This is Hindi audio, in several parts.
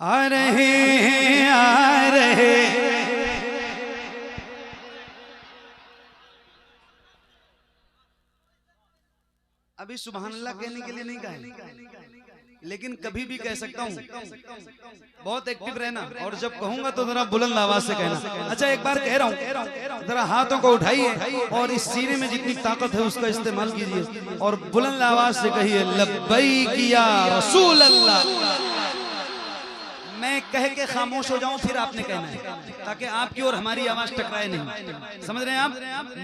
आ रहे हैं आ रहे। अभी सुभान अल्लाह कहने के लिए नहीं कहा, लेकिन कभी भी कह सकता हूँ। बहुत एक्टिव रहना, और जब कहूंगा तो जरा बुलंद आवाज से कहना। अच्छा एक बार कह रहा हूँ, जरा हाथों को उठाइए और इस सीने में जितनी ताकत है उसका इस्तेमाल कीजिए और बुलंद आवाज से कहिए लब्बैक या रसूल अल्लाह। मैं कह के खामोश हो जाऊं फिर आपने कहना है, ताकि आपकी और हमारी आवाज टकराए नहीं। समझ रहे हैं आप?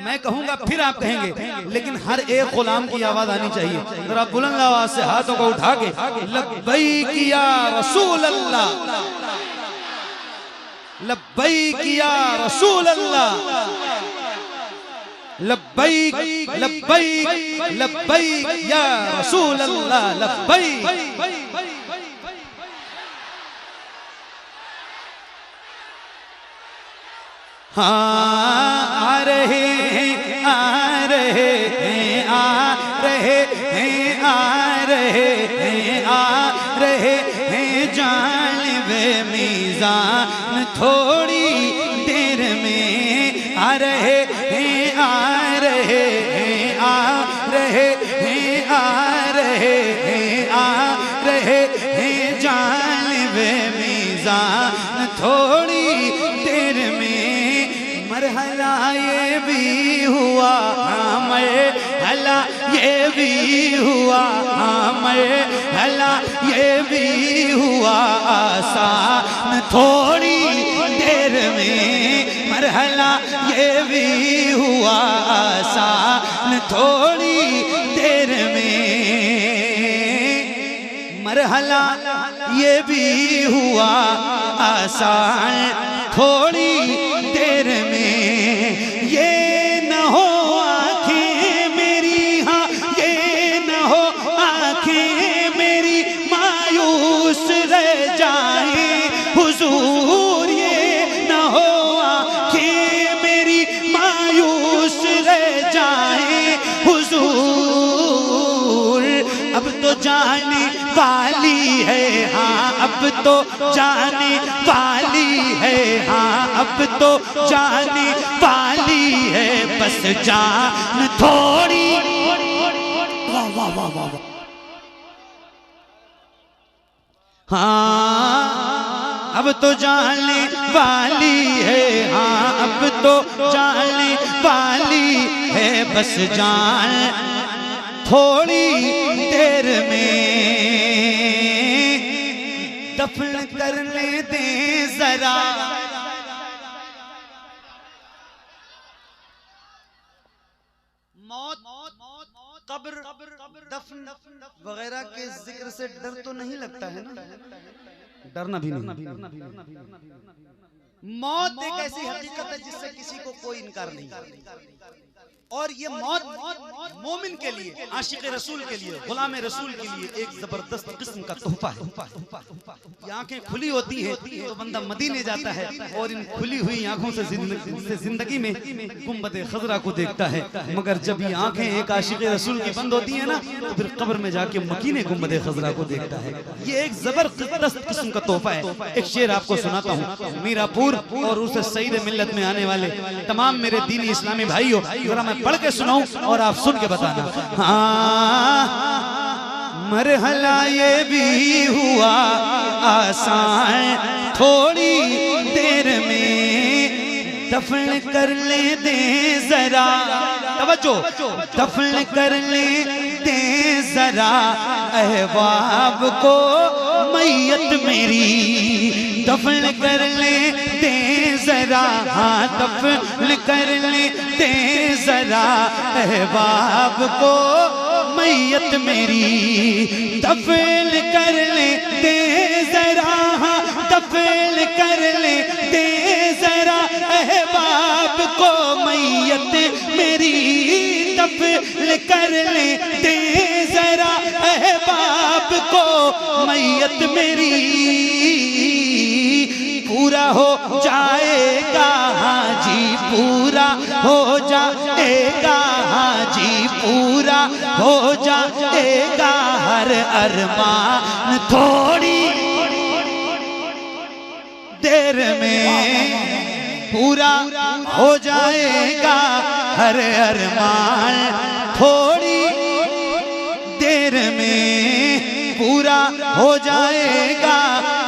मैं कहूंगा फिर आप कहेंगे, लेकिन हर एक गुलाम की आवाज आनी चाहिए। जरा बुलंद आवाज से हाथों को उठा के लब्बैक या रसूल अल्लाह, लब्बैक या रसूल अल्लाह, लब्बैक लब्बैक लब्बैक या रसूल अल्लाह, लब्बैक। हाँ आ रहे हैं आ रहे हैं आ रहे हैं आ रहे हैं आ रहे हैं जानिबे मीज़ान थोड़ी देर में आ रहे हैं आ रहे हैं आ रहे हैं आ रहे हैं आ रहे हैं जानिबे मीज़ान थोड़ी देर में। मरहला ये भी हुआ मरहला ये भी हुआ मरहला ये भी हुआ आसान थोड़ी देर में। मरहला ये भी हुआ आसान थोड़ी देर में। मरहला ये भी हुआ आसान थोड़ी देर में। ये न हो आँखें मेरी, हाँ ये न हो आँखें मेरी मायूस रह जाए हुजूर। ये न हो आँखें मेरी मायूस रह जाए हुजूर। अब तो जाने वाली है, हाँ अब तो जाने वाली है, हाँ अब तो जाने वाली है, बस जान थोड़ी। वाह वाह वाह वाह वाह। हाँ अब तो जाने वाली है, हाँ अब तो जाने वाली है, बस जान थोड़ी देर में। दफन करने दे जरा, मौत कब्र दफन वगैरह के जिक्र से डर तो नहीं लगता है ना? डरना भी नहीं। मौत एक ऐसी हकीकत है जिससे किसी को कोई इनकार नहीं। और ये मौत मोमिन के लिए, आशिक रसूल के लिए, गुलाम रसूल के लिए एक जबरदस्त किस्म का तोहफा है। ये आंखें खुली होती हैं तो बंदा मदीने जाता है और इन खुली हुई आंखों से जिंदगी में गुंबद खजरा को देखता है। मगर जब ये आंखें एक आशिक रसूल की बंद होती है ना, तो फिर कब्र में जाके मकीने गुंबद खजरा को देखता है। ये एक जबरदस्त किस्म का तोहफा है। एक शेर आपको सुनाता हूँ। मीरापुर और उसे सईद मिल्लत में आने वाले तमाम मेरे दीनी इस्लामी भाइयों, जरा मैं पढ़ के सुनाऊं और आप सुन के बताना। हाँ मरहला ये भी हुआ आसान थोड़ी देर में। दफन कर ले दे जरा, तवज्जो, दफन कर ले दे जरा अहबाब को मैयत मेरी। दफन कर ले दे जरा, हाँ दफन कर ले दे जरा अहबाब को मैयत मेरी। दफन कर ले दे जरा, हाँ दफन कर ले दे जरा अहबाब को मैयत मेरी। दफन कर ले दे जरा अहबाब को मैयत मेरी। पूरा हो जाएगा हाजी, पूरा हो जाएगा हाजी, पूरा हो जाएगा हर अरमान थोड़ी। देर में पूरा हो जाएगा हर अरमान, थोड़ी देर में पूरा हो जाएगा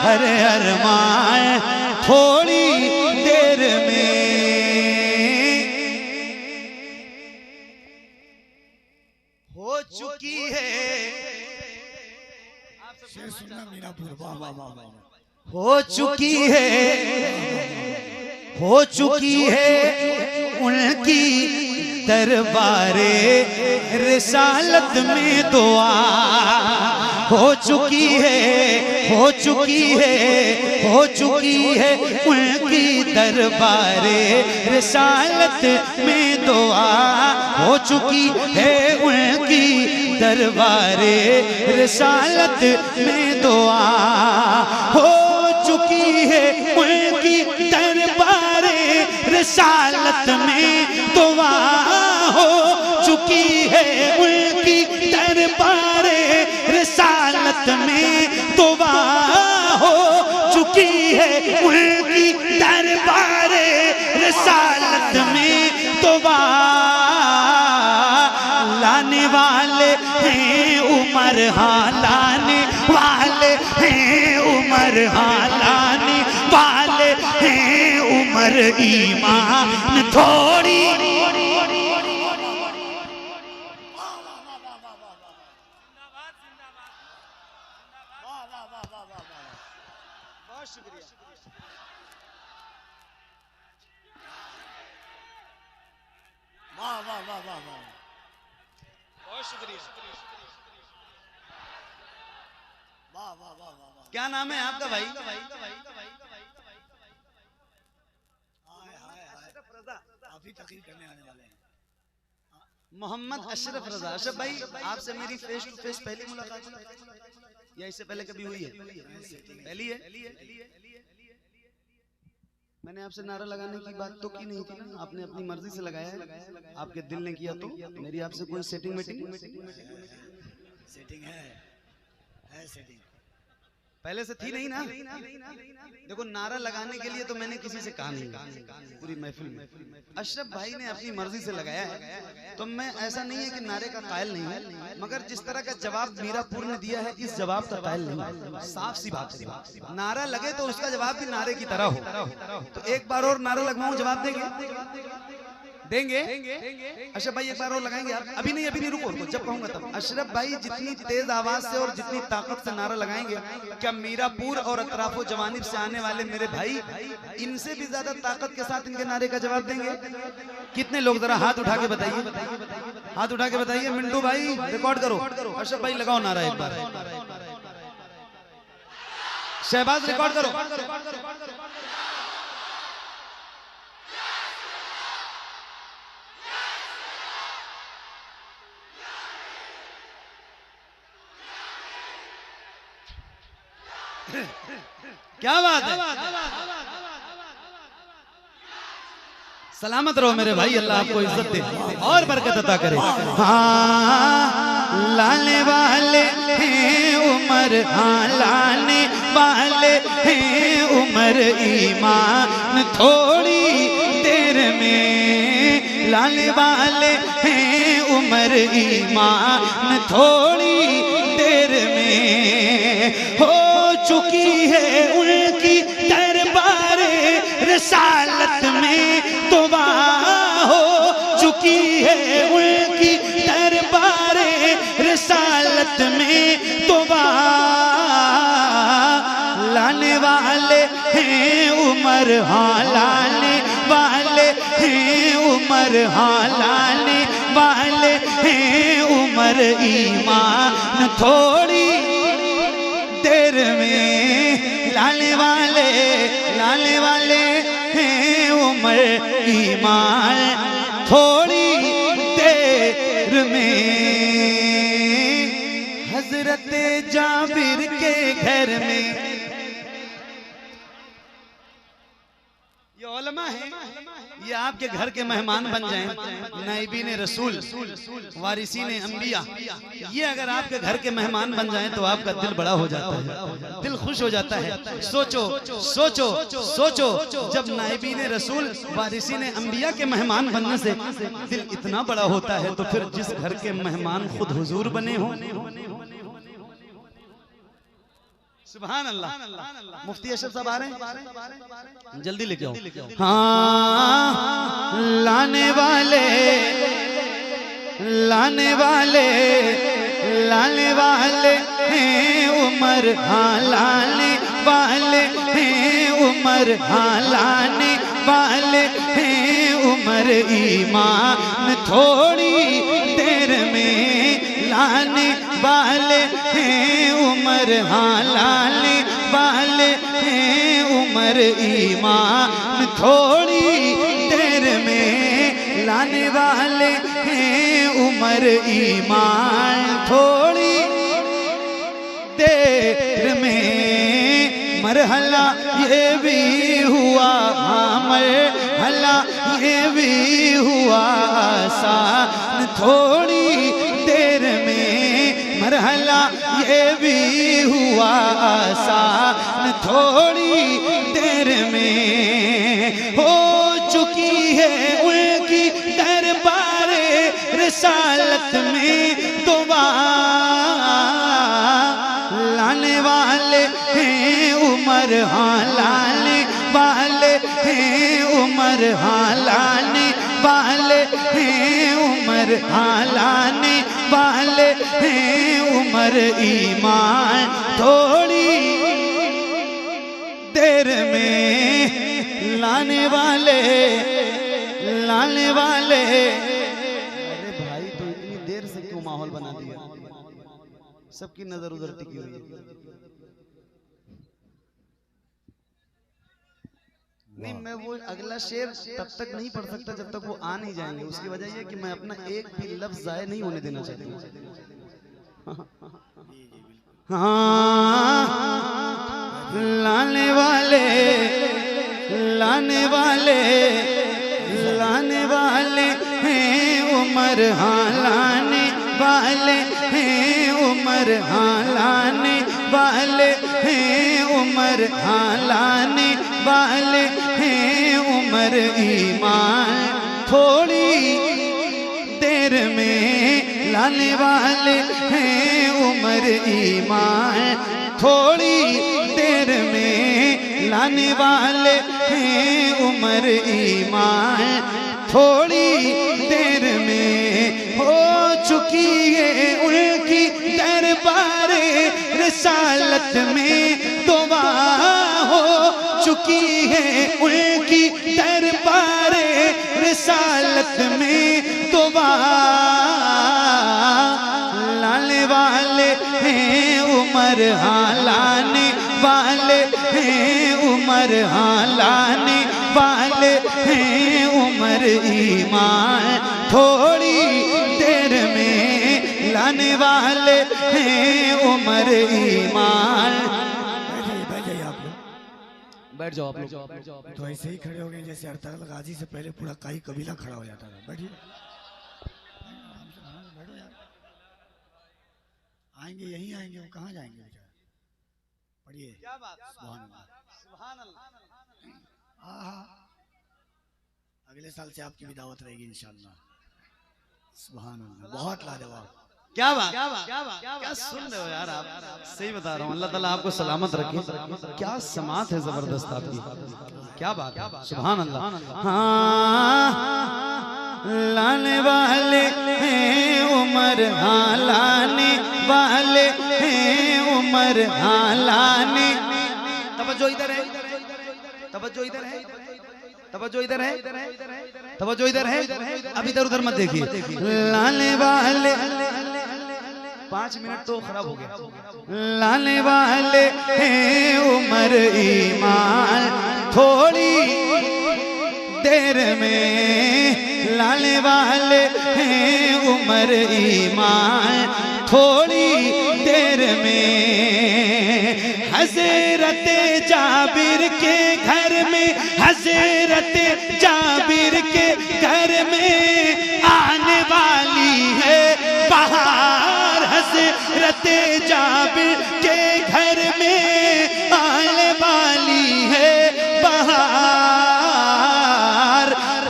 हर अरमान, थोड़ी देर में हो चुकी है। हो चुकी है, हो चुकी है उनकी दरबारे रिसालत में दुआ। हो चुकी है, हो चुकी है, हो चुकी है उनकी दरबारे रिसालत में दुआ। हो चुकी है उनकी दरबारे रिसालत में दुआ। हो चुकी है उनकी दरबारे रिसालत में दुआ। हो चुकी है उनकी दरबारे रिसालत में दुआ। हो चुकी है उनकी दरबारे रिसालत में दुआ। लाने वाले हैं उमर, हाँ लाने वाले हैं उमर, हाँ लाने वाले हैं उमर, ईमान थोड़ी। बहुत शुक्रिया, वाह वाह वाह वाह वाह, बहुत शुक्रिया, वाह वाह वाह वाह। क्या नाम है आपका भाई? अभी तकरीर करने आने वाले हैं मोहम्मद अशरफ रजा। अशरफ भाई, आपसे मेरी फेस टू फेस पहली मुलाकात या इससे पहले कभी हुई है? पहली है। मैंने आपसे नारा लगाने की बात तो की नहीं थी, आपने अपनी मर्जी से लगाया है, आपके दिल ने किया। तो मेरी आपसे कोई सेटिंग है? सेटिंग पहले से थी नहीं ना। देखो, नारा लगाने के लिए तो मैंने किसी से कहा नहीं, पूरी महफिल में अशरफ भाई ने अपनी मर्जी से लगाया है। तो मैं, ऐसा नहीं है कि नारे का कायल नहीं है, मगर जिस तरह का जवाब मीरापुर ने दिया है, इस जवाब का कायल नहीं है। साफ सी बात है, नारा लगे तो उसका जवाब भी नारे की तरह हो। तो एक बार और नारा लगवाऊं, जवाब देंगे? अशरफ भाई एक बार और लगाएंगे आप? अभी नहीं, रुको, जब कहूंगा तब। अशरफ भाई जितनी तेज आवाज से और जितनी ताकत से नारा लगाएंगे, क्या मीरापुर और अतराफो जवानिब से आने वाले मेरे भाई इनसे भी ज्यादा ताकत के साथ इनके नारे का जवाब देंगे? कितने लोग, जरा हाथ उठा के बताइए, हाथ उठा के बताइए। मिंटू भाई रिकॉर्ड करो, अशरफ भाई लगाओ नारा एक बार। शहबाज रिकॉर्ड करो। क्या बात है, सलामत रहो मेरे भाई, अल्लाह आपको इज्जत दे और बरकत अता करे। हाँ, लाने वाले हैं उमर, हाँ लाने वाले हैं उमर, ईमान थोड़ी देर में। लाने वाले हैं उमर, ईमान थोड़ी देर में। हो चुकी है उनकी दरबारे रिसालत में दुआ। हो चुकी है उनकी दरबारे रिसालत में दुआ। लाने वाले हैं उमर, हाँ लाने वाले हैं उमर, हाँ लाने वाले हैं उमर, ईमान थोड़ी देर में। लाने वाले हैं उमर, ईमान थोड़ी देर में। हजरत जाबिर के घर में, ये उलमा है, ये आपके घर के मेहमान बन जाएं, नाइबीन रसूल, वारिसीन अंबिया, ये अगर आपके घर के मेहमान बन जाएं तो आपका दिल बड़ा हो जाता है, दिल खुश हो जाता है। सोचो सोचो सोचो, जब नाइबीन रसूल वारिसीन अंबिया के मेहमान बनने से दिल इतना बड़ा होता है, तो फिर जिस घर के मेहमान खुद हुजूर बने हो। सुभान अल्लाह। मुफ्ती अशरफ साहब आ रहे हैं, जल्दी लेके आओ। हाँ, लाने वाले लाने वाले लाने वाले हैं उमर, हाँ लाने वाले हैं उमर, हाँ लाने वाले हैं उमर। ईमान थोड़ी देर में लाने वाले हैं उमर, हाँ लाने वाले हैं उमर। ईमान थोड़ी देर में लाने वाले हैं उमर। ईमान थोड़ी देर में मरहला ये भी हुआ, हाँ मरहला ये भी हुआ आसान। थोड़ी देर में मरहला ये भी हुआ आसान, थोड़ी देर में हो चुकी है उनकी दरबारे रिसालत में दुआ। लाने वाले हैं उमर, हाँ लाने वाले हैं उमर, हाँ लाने वाले हैं उमर, हाँ लाने वाले हैं उमर। ईमान थोड़ी देर में लाने वाले लाने वाले। अरे भाई, तो इतनी देर से क्यों माहौल बना दिया? सबकी नजर उधर टिकी हुई है। नहीं, मैं वो अगला शेर तब तक नहीं पढ़ सकता जब तक वो आ नहीं जाएंगे। उसकी वजह ये कि मैं अपना एक भी लफ्ज जाया नहीं होने देना चाहता हूँ। हाँ, लाने वाले लाने वाले लाने वाले हैं उमर, हाँ लाने वाले हैं उमर, हाँ लाने वाले हैं उमर, हाँ लाने वाले हैं उमर। ईमान थोड़ी देर में लाने वाले हैं उमर। ईमान थोड़ी देर में लाने वाले हैं उमर। ईमान थोड़ी देर में हो चुकी है उनकी दरबारे रिसालत में दुआ। हो चुकी है उनकी दरबारे रिसालत में दुआ। लाने वाले हैं उमर, हाँ लाने वाले हैं उमर, हाँ लाने वाले हैं उमर। ईमान थोड़ी देर में लाने वाले हैं उमर। ईमान बैठ जाओ आप लोग। तो ऐसे ही खड़े हो गए जैसे हड़ताल गाजी से पहले पूरा काई कबीला खड़ा हो जाता था। बैठिए, बैठो यार। आएंगे यहीं आएंगे, वो कहाँ जाएंगे बेचारे। पढ़िए। सुभान अल्लाह। हाँ, अगले साल से आपकी भी दावत रहेगी इंशाअल्लाह। सुभान अल्लाह, बहुत लाजवाब। क्या बात क्या सुन रहे हो यार आप? सही बता रहा हूँ, अल्लाह ताला आपको सलामत रखे। क्या समात है जबरदस्त आपकी, क्या बात है। सुभान अल्लाह। हाँ, लाने वाले हैं उमर, हाँ लाने वाले हैं उमर, हाँ लाने। तवज्जो इधर है, तवज्जो इधर है, तवज्जो इधर है, तवज्जो इधर है। अब इधर उधर मत देखिए। लाने वाले 5 मिनट तो खराब हो गया। लाने वाले हैं उमर। ईमान थोड़ी देर में लाने वाले हैं उमर। ईमान थोड़ी देर में हज़रत जाबिर के घर में, हजरत जाबिर के घर में आने वाली है बहार। हजरत जाबिर के घर में आने वाली है बहार।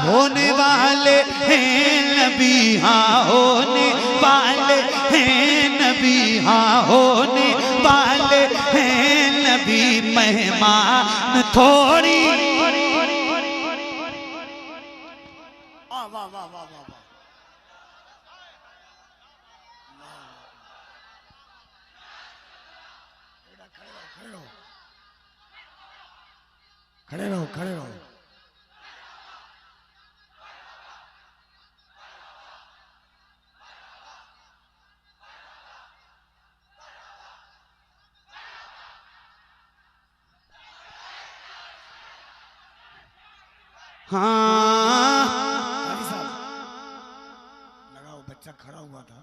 होने वाले हैं नबी, हाँ होने वाले हैं नबी, हाँ होने वाले हैं नबी, मेहमान थोड़ी। वाह वाह वाह वाह वाह वाह। खड़े रहो खड़े रहो। हाँ लगाओ, बच्चा खड़ा हुआ था।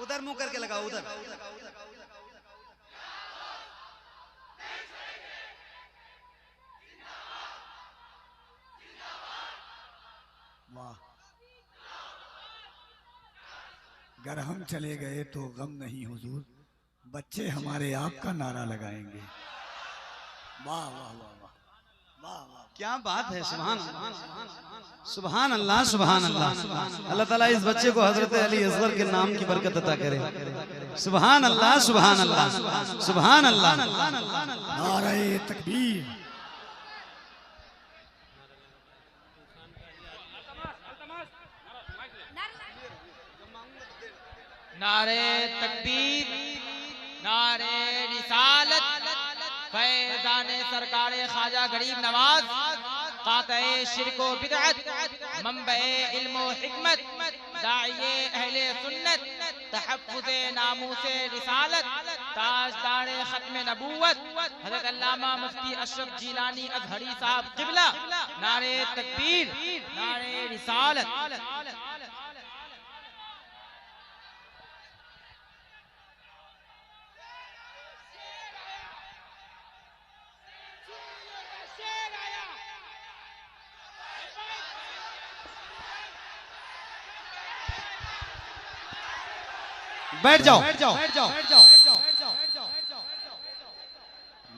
उधर मुंह करके लगाओ, उधर। वाह। अगर हम चले गए तो गम नहीं हुजूर, बच्चे हमारे आपका नारा लगाएंगे। वाह वाह वाह वाह वाह वाह। क्या बात है, सुभान अल्लाह, सुभान अल्लाह, सुभान अल्लाह। अल्लाह ताला इस बच्चे को हजरत अली असगर के नाम की बरकत अता करे। सुभान अल्लाह, सुभान अल्लाह, सुभान अल्लाह। नारे तकबीर। नारे तकबीर, नारे रिसालत, फैजान सरकारे ख्वाजा गरीब नवाज, काते शिरको बिदअत, मंबे इल्मो हिकमत, दाइये अहले सुन्नत, तहफ्फुज़े नामूसे रिसालत, ताजदार खत्म नबूवत, हज़रत अल्लामा मुफ्ती अशरफ जीलानी अज़हरी साहब क़िबला। नारे तकबीर, नारे रिसालत। बैठ जाओ,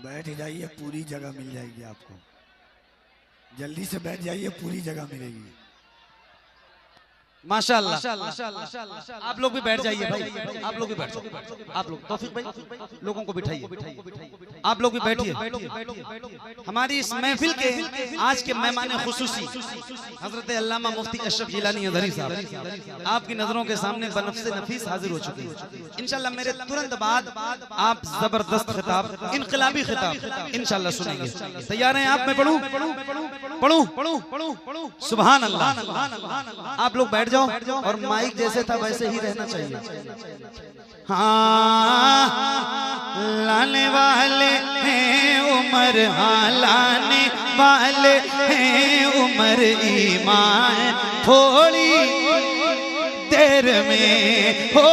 बैठ जाइए, पूरी जगह मिल जाएगी आपको। जल्दी से बैठ जाइए, पूरी जगह मिलेगी। माशाअल्लाह। आप लोग भी बैठ जाइए भाई, आप लोग भी बैठ जाओ। आप लोग तौफीक भाई लोगों को बिठाइए, आप लोग भी बैठिए। हमारी इस महफिल के आज के मेहमान खुसूसी हजरत अल्लामा मुफ्ती अशरफ जिलानी अज़हरी साहब आपकी नजरों के सामने बनफ्से नफीस हाजिर हो चुके हैं। इंशाल्लाह मेरे तुरंत बाद आप जबरदस्त खिताब, इनकलाबी खिताब इंशाल्लाह सुनेंगे। तैयार हैं आप? मैं पढ़ूं? सुभान अल्लाह। आप लोग बैठ जाओ और माइक जैसे था वैसे ही रहना चाहिए। हाँ लाने वाले हैं उमर, हाँ लाने वाले हैं उमर, ईमान थोड़ी देर में हो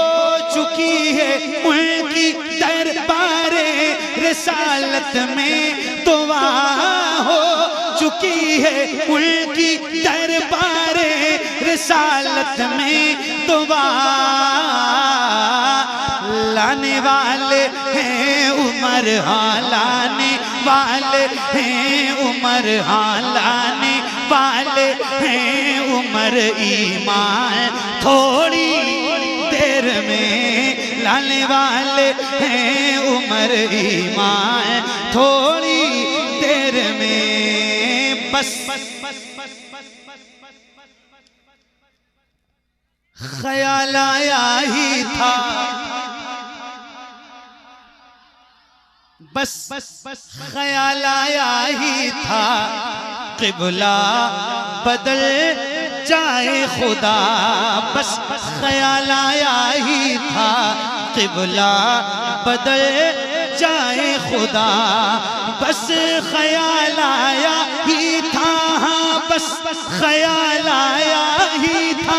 चुकी है उनकी दरबारे रिसालत में दुआ हो चुकी है उनकी दरबारे रिसालत में दुआ। लाने वाले हैं उमर, हाँ लाने वाले हैं उमर, हाँ लाने वाले हैं उमर, ईमान थोड़ी देर में लाने वाले हैं उमर, ईमान थोड़ी देर में। बस ख्याल आया ही था, बस ख्याल आया ही था, क़िबला बदल जाए खुदा। बस ख्याल आया ही था, क़िबला बदल जाए खुदा। बस ख्याल आया ही था, बस ख्याल आया ही था,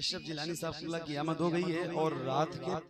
अशरफ जिलानी साहब की आमद हो गई है और रात के